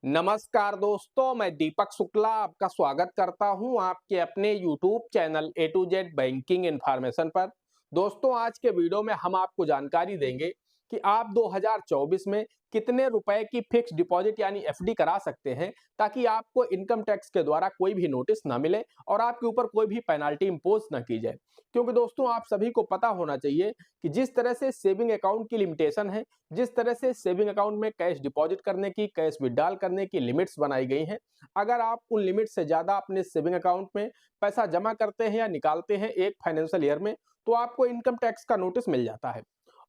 नमस्कार दोस्तों, मैं दीपक शुक्ला आपका स्वागत करता हूं आपके अपने YouTube channel A to Z banking information पर। दोस्तों, आज के वीडियो में हम आपको जानकारी देंगे कि आप 2024 में कितने रुपए की फिक्स डिपॉजिट यानी एफडी करा सकते हैं, ताकि आपको इनकम टैक्स के द्वारा कोई भी नोटिस ना मिले और आपके ऊपर कोई भी पेनाल्टी इम्पोज ना की जाए। क्योंकि दोस्तों, आप सभी को पता होना चाहिए कि जिस तरह से सेविंग अकाउंट की लिमिटेशन है, जिस तरह से सेविंग अकाउंट में कैश डिपॉजिट करने की, कैश विथड्रॉल करने की लिमिट्स बनाई गई हैं, अगर आप उन लिमिट से ज़्यादा अपने सेविंग अकाउंट में पैसा जमा करते हैं या निकालते हैं एक फाइनेंशियल ईयर में, तो आपको इनकम टैक्स का नोटिस मिल जाता है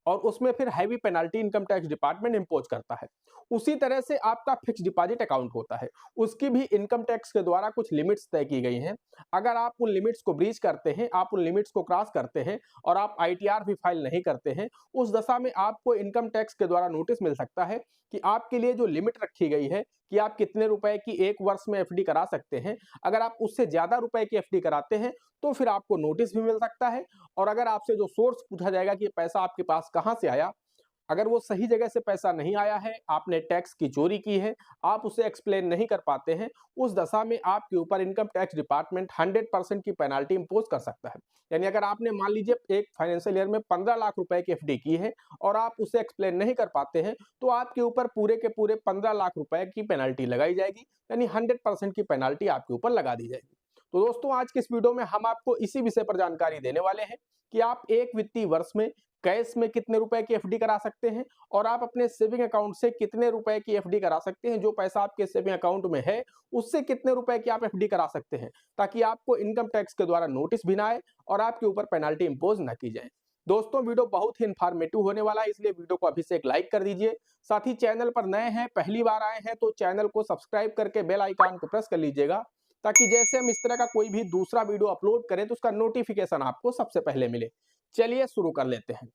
और उसमें फिर heavy penalty income tax department impose करता है। उसी तरह से आपका फिक्स डिपॉजिट अकाउंट होता है, उसकी भी इनकम टैक्स के द्वारा कुछ लिमिट्स तय की गई हैं। अगर आप उन लिमिट्स को ब्रीच करते हैं, आप उन लिमिट्स को क्रॉस करते हैं और आप आईटीआर भी फाइल नहीं करते हैं, उस दशा में आपको इनकम टैक्स के द्वारा नोटिस मिल सकता है कि आपके लिए जो लिमिट रखी गई है कि आप कितने रुपए की एक वर्ष में एफडी करा सकते हैं, अगर आप उससे ज़्यादा रुपए की एफडी कराते हैं, तो फिर आपको नोटिस भी मिल सकता है। और अगर आपसे जो सोर्स पूछा जाएगा कि ये पैसा आपके पास कहाँ से आया, अगर वो सही जगह से पैसा नहीं आया है, आपने टैक्स की चोरी की है, आप उसे एक्सप्लेन नहीं कर पाते हैं, उस दशा में आपके ऊपर इनकम टैक्स डिपार्टमेंट 100% की पेनल्टी इम्पोज कर सकता है। यानी अगर आपने मान लीजिए एक फाइनेंशियल ईयर में 15 लाख रुपए की एफडी की है और आप उसे एक्सप्लेन नहीं कर पाते हैं, तो आपके ऊपर पूरे के पूरे 15 लाख रुपए की पेनल्टी लगाई जाएगी, यानी 100% की पेनल्टी आपके ऊपर लगा दी जाएगी। तो दोस्तों, आज के इस वीडियो में हम आपको इसी विषय पर जानकारी देने वाले हैं कि आप एक वित्तीय वर्ष में कैश में कितने रुपए की एफडी करा सकते हैं और आप अपने सेविंग अकाउंट से कितने रुपए की एफडी करा सकते हैं। जो पैसा आपके सेविंग अकाउंट में है, उससे कितने रुपए की आप एफडी करा सकते हैं, ताकि आपको इनकम टैक्स के द्वारा नोटिस भी ना आए और आपके ऊपर पेनल्टी इम्पोज ना की जाए। दोस्तों, वीडियो बहुत ही इन्फॉर्मेटिव होने वाला है, इसलिए वीडियो को अभी से एक लाइक कर दीजिए। साथ ही चैनल पर नए हैं, पहली बार आए हैं, तो चैनल को सब्सक्राइब करके बेल आइकन को प्रेस कर लीजिएगा, ताकि जैसे हम इस तरह का कोई भी दूसरा वीडियो अपलोड करें तो उसका नोटिफिकेशन आपको सबसे पहले मिले। चलिए शुरू कर लेते हैं।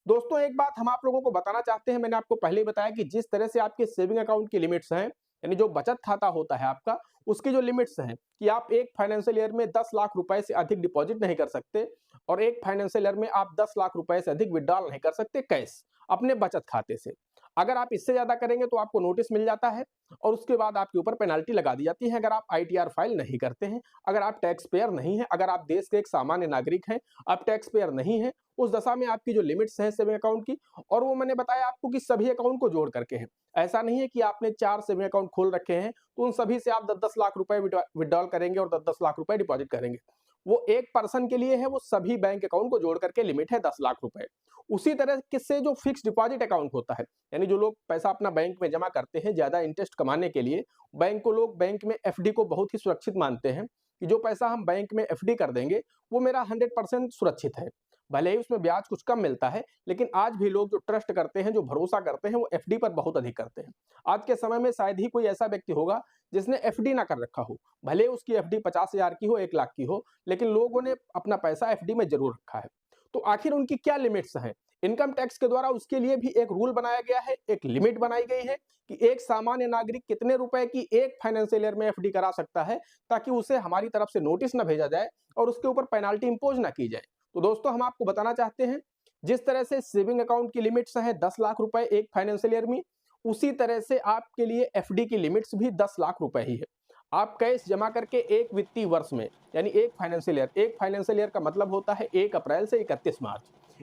दोस्तों, एक बात हम आप लोगों को बताना चाहते हैं, मैंने आपको पहले ही बताया कि जिस तरह से आपके सेविंग अकाउंट की लिमिट्स हैं, यानी जो बचत खाता होता है आपका, उसकी जो लिमिट्स हैं कि आप एक फाइनेंशियल ईयर में 10 लाख रुपए से अधिक डिपॉजिट नहीं कर सकते और एक फाइनेंशियल ईयर में आप 10 लाख रुपए से अधिक विथड्रॉल नहीं कर सकते कैश अपने बचत खाते से। अगर आप इससे ज्यादा करेंगे तो आपको नोटिस मिल जाता है और उसके बाद आपके ऊपर पेनल्टी लगा दी जाती है, अगर आप आईटीआर फाइल नहीं करते हैं, अगर आप टैक्स पेयर नहीं हैं, अगर आप देश के एक सामान्य नागरिक हैं, आप टैक्स पेयर नहीं हैं, उस दशा में आपकी जो लिमिट्स हैं सेविंग अकाउंट की, और वो मैंने बताया आपको कि सभी अकाउंट को जोड़ करके है। ऐसा नहीं है कि आपने 4 सेविंग अकाउंट खोल रखे हैं तो उन सभी से आप 10-10 लाख रुपए विड्रॉल करेंगे और 10-10 लाख रुपए डिपॉजिट करेंगे। वो एक पर्सन के लिए है, वो सभी बैंक अकाउंट को जोड़ करके लिमिट है 10 लाख रुपए। उसी तरह से जो फिक्स डिपॉजिट अकाउंट होता है, यानी जो लोग पैसा अपना बैंक में जमा करते हैं ज्यादा इंटरेस्ट कमाने के लिए, लोग बैंक में एफडी को बहुत ही सुरक्षित मानते हैं कि जो पैसा हम बैंक में एफडी कर देंगे वो मेरा 100% सुरक्षित है। भले ही उसमें ब्याज कुछ कम मिलता है, लेकिन आज भी लोग जो ट्रस्ट करते हैं, जो भरोसा करते हैं, वो एफडी पर बहुत अधिक करते हैं। आज के समय में शायद ही कोई ऐसा व्यक्ति होगा जिसने एफडी ना कर रखा हो, भले उसकी एफडी 50,000 की हो, 1 लाख की हो, लेकिन लोगों ने अपना पैसा एफडी में जरूर रखा है। तो आखिर उनकी क्या लिमिट्स हैं? इनकम टैक्स के द्वारा उसके लिए भी एक रूल बनाया गया है, एक लिमिट बनाई गई है कि एक सामान्य नागरिक कितने रुपए की एक फाइनेंशियल ईयर में एफडी करा सकता है, ताकि उसे हमारी तरफ से नोटिस ना भेजा जाए और उसके ऊपर पेनाल्टी इम्पोज ना की जाए। तो दोस्तों, हम आपको बताना चाहते हैं, जिस तरह से सेविंग अकाउंट की लिमिट्स हैं 10 लाख रुपए एक फाइनेंशियल ईयर में, उसी तरह से आपके लिए एफडी की लिमिट्स भी 10 लाख रुपए ही है। आप कैश जमा करके एक वित्तीय वर्ष में, यानी एक फाइनेंशियल ईयर का मतलब होता है 1 अप्रैल से 31 मार्च,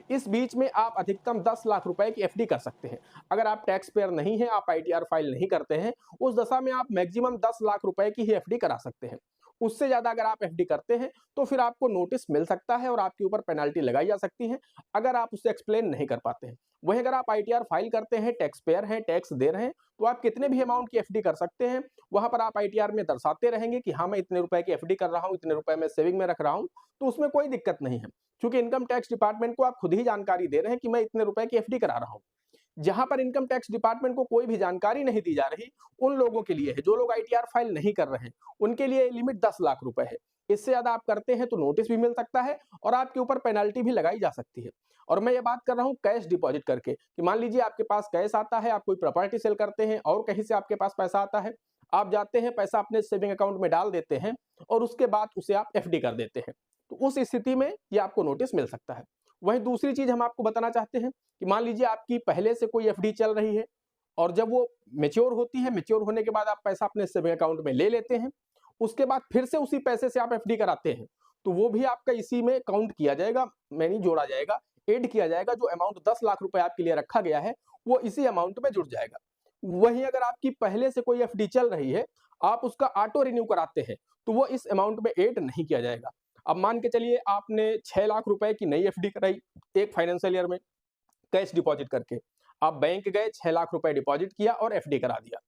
इस बीच में आप अधिकतम 10 लाख रुपए की एफडी कर सकते हैं। अगर आप टैक्स पेयर नहीं हैं, आप आईटीआर फाइल नहीं करते हैं, उस दशा में आप मैक्सिमम 10 लाख रुपए की ही एफडी करा सकते हैं। उससे ज्यादा अगर आप एफडी करते हैं तो फिर आपको नोटिस मिल सकता है और आपके ऊपर पेनल्टी लगाई जा सकती है, अगर आप उसे एक्सप्लेन नहीं कर पाते हैं। वहीं अगर आप आईटीआर फाइल करते हैं, टैक्स पेयर हैं, टैक्स दे रहे हैं, तो आप कितने भी अमाउंट की एफडी कर सकते हैं। वहां पर आप आईटीआर में दर्शाते रहेंगे कि हाँ, मैं इतने रुपए की एफडी कर रहा हूँ, इतने रुपए मैं सेविंग में रख रहा हूँ, तो उसमें कोई दिक्कत नहीं है, क्योंकि इनकम टैक्स डिपार्टमेंट को आप खुद ही जानकारी दे रहे हैं कि मैं इतने रुपए की एफडी करा रहा हूँ। जहां पर इनकम टैक्स डिपार्टमेंट को कोई भी जानकारी नहीं दी जा रही, उन लोगों के लिए है जो लोग आईटीआर फाइल नहीं कर रहे हैं, उनके लिए लिमिट 10 लाख रुपए है। इससे ज्यादा आप करते हैं तो नोटिस भी मिल सकता है और आपके ऊपर पेनल्टी भी लगाई जा सकती है। और मैं ये बात कर रहा हूँ कैश डिपॉजिट करके, कि मान लीजिए आपके पास कैश आता है, आप कोई प्रॉपर्टी सेल करते हैं और कहीं से आपके पास पैसा आता है, आप जाते हैं पैसा अपने सेविंग अकाउंट में डाल देते हैं और उसके बाद उसे आप एफडी कर देते हैं, तो उस स्थिति में ये आपको नोटिस मिल सकता है। वहीं दूसरी चीज हम आपको बताना चाहते हैं कि मान लीजिए आपकी पहले से कोई एफडी चल रही है और जब वो मैच्योर होती है, मैच्योर होने के बाद आप पैसा अपने सेविंग अकाउंट में ले लेते हैं। उसके बाद फिर से उसी पैसे से आप एफडी कराते हैं, तो वो भी आपका इसी में काउंट किया जाएगा, यानी जोड़ा जाएगा, ऐड किया जाएगा। जो अमाउंट 10 लाख रुपए आपके लिए रखा गया है, वो इसी अमाउंट में जुड़ जाएगा। वहीं अगर आपकी पहले से कोई एफडी चल रही है, आप उसका ऑटो रिन्यू कराते हैं, तो वो इस अमाउंट में ऐड नहीं किया जाएगा। अब मान के चलिए आपने 6 लाख रुपए की नई एफडी कराई एक फाइनेंशियल ईयर में कैश डिपॉजिट करके। आप बैंक गए, 6 लाख रुपए डिपॉजिट किया और एफडी करा दिया।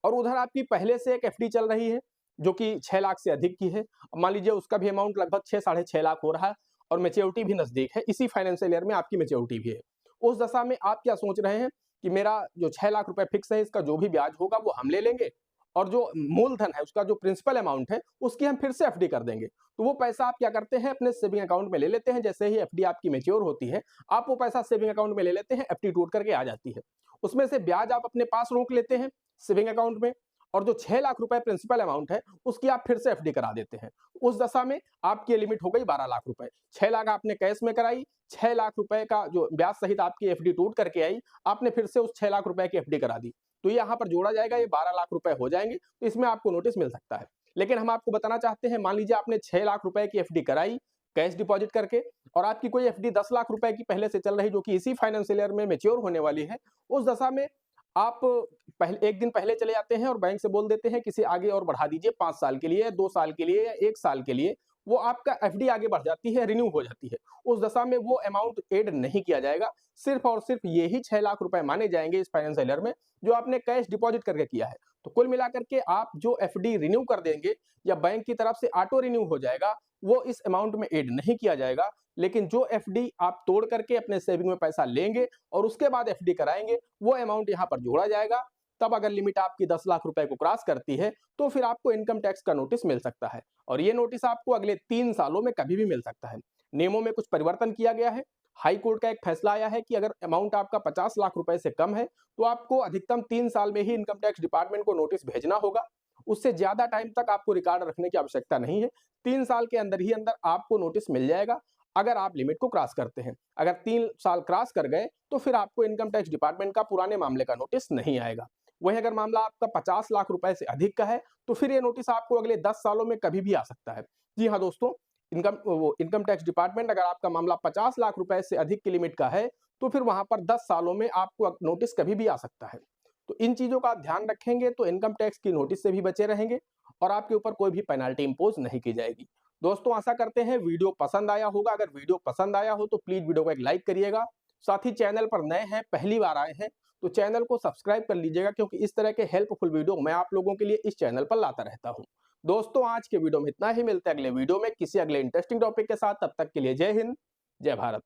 और उधर आपकी पहले से एक एफडी चल रही है, जो कि 6 लाख से अधिक की है। अब मान लीजिए उसका भी अमाउंट लगभग 6 साढ़े 6 लाख हो रहा है और मैच्योरिटी भी नज़दीक है, इसी फाइनेंशियल ईयर में आपकी मैच्योरिटी भी है। उस दशा में आप क्या सोच रहे हैं कि मेरा जो 6 लाख रुपए फिक्स है, इसका जो भी ब्याज होगा वो हम ले लेंगे और जो मूलधन है, उसका जो प्रिंसिपल अमाउंट है, उसकी हम फिर से एफडी कर देंगे। तो वो पैसा आप क्या करते हैं, अपने सेविंग अकाउंट में ले लेते हैं। जैसे ही एफडी आपकी मैच्योर होती है, आप वो पैसा सेविंग अकाउंट में ले लेते हैं, एफडी टूट करके आ जाती है। उसमें से ब्याज आप अपने पास रोक लेते हैं सेविंग अकाउंट में, और जो 6 लाख रुपए प्रिंसिपल अमाउंट है, उसकी आप फिर से एफडी करा देते हैं। उस दशा में आपकी लिमिट हो गई 12 लाख रुपए। 6 लाख आपने कैश में कराई, 6 लाख रुपए का जो ब्याज सहित आपकी एफडी टूट करके आई, आपने फिर से उस 6 लाख रुपए की एफडी करा दी। तो यहाँ पर जोड़ा जाएगा, ये 12 लाख रुपए हो जाएंगे, तो इसमें आपको नोटिस मिल सकता है। लेकिन हम आपको बताना चाहते हैं, मान लीजिए आपने 6 लाख रुपए की एफडी कराई कैश डिपॉजिट करके, और आपकी कोई एफडी 10 लाख रुपए की पहले से चल रही, जो कि इसी फाइनेंशियल ईयर में मैच्योर होने वाली है। उस दशा में आप पहले एक दिन पहले चले जाते हैं और बैंक से बोल देते हैं किसी आगे और बढ़ा दीजिए, 5 साल के लिए, 2 साल के लिए या 1 साल के लिए। वो आपका एफडी आगे बढ़ जाती है, रिन्यू हो जाती है। उस दशा में वो अमाउंट ऐड नहीं किया जाएगा, सिर्फ और सिर्फ यही 6 लाख रुपए माने जाएंगे इस फाइनेंशियल ईयर में, जो आपने कैश डिपॉजिट करके किया है। तो कुल मिलाकर के आप जो एफडी रिन्यू कर देंगे या बैंक की तरफ से ऑटो रिन्यू हो जाएगा, वो इस अमाउंट में ऐड नहीं किया जाएगा। लेकिन जो एफडी आप तोड़ करके अपने सेविंग में पैसा लेंगे और उसके बाद एफडी कराएंगे, वो अमाउंट यहाँ पर जोड़ा जाएगा। तब अगर लिमिट आपकी 10 लाख रुपए को क्रॉस करती है, तो फिर आपको इनकम टैक्स का नोटिस मिल सकता है, और ये नोटिस आपको अगले 3 सालों में कभी भी मिल सकता है। नियमों में कुछ परिवर्तन किया गया है। हाई कोर्ट का एक फैसला आया है कि अगर अमाउंट आपका 50 लाख रुपए से कम है, तो आपको अधिकतम 3 साल में ही इनकम टैक्स डिपार्टमेंट को नोटिस भेजना होगा। उससे ज्यादा टाइम तक आपको रिकॉर्ड रखने की आवश्यकता नहीं है। 3 साल के अंदर ही अंदर आपको नोटिस मिल जाएगा, अगर आप लिमिट को क्रॉस करते हैं। अगर 3 साल क्रॉस कर गए, तो फिर आपको इनकम टैक्स डिपार्टमेंट का पुराने मामले का नोटिस नहीं आएगा। वहीं अगर मामला आपका 50 लाख रुपए से अधिक का है, तो फिर ये नोटिस आपको अगले 10 सालों में कभी भी आ सकता है। जी हाँ दोस्तों, इनकम टैक्स डिपार्टमेंट, अगर आपका मामला 50 लाख रुपए से अधिक की लिमिट का है, तो फिर वहां पर 10 सालों में आपको नोटिस कभी भी आ सकता है। तो इन चीजों का ध्यान रखेंगे तो इनकम टैक्स की नोटिस से भी बचे रहेंगे और आपके ऊपर कोई भी पेनल्टी इंपोज नहीं की जाएगी। दोस्तों, आशा करते हैं वीडियो पसंद आया होगा। अगर वीडियो पसंद आया हो तो प्लीज वीडियो को एक लाइक करिएगा। साथ ही चैनल पर नए हैं, पहली बार आए हैं, तो चैनल को सब्सक्राइब कर लीजिएगा, क्योंकि इस तरह के हेल्पफुल वीडियो मैं आप लोगों के लिए इस चैनल पर लाता रहता हूं। दोस्तों, आज के वीडियो में इतना ही। मिलते हैं अगले वीडियो में किसी अगले इंटरेस्टिंग टॉपिक के साथ। तब तक के लिए जय हिंद, जय भारत।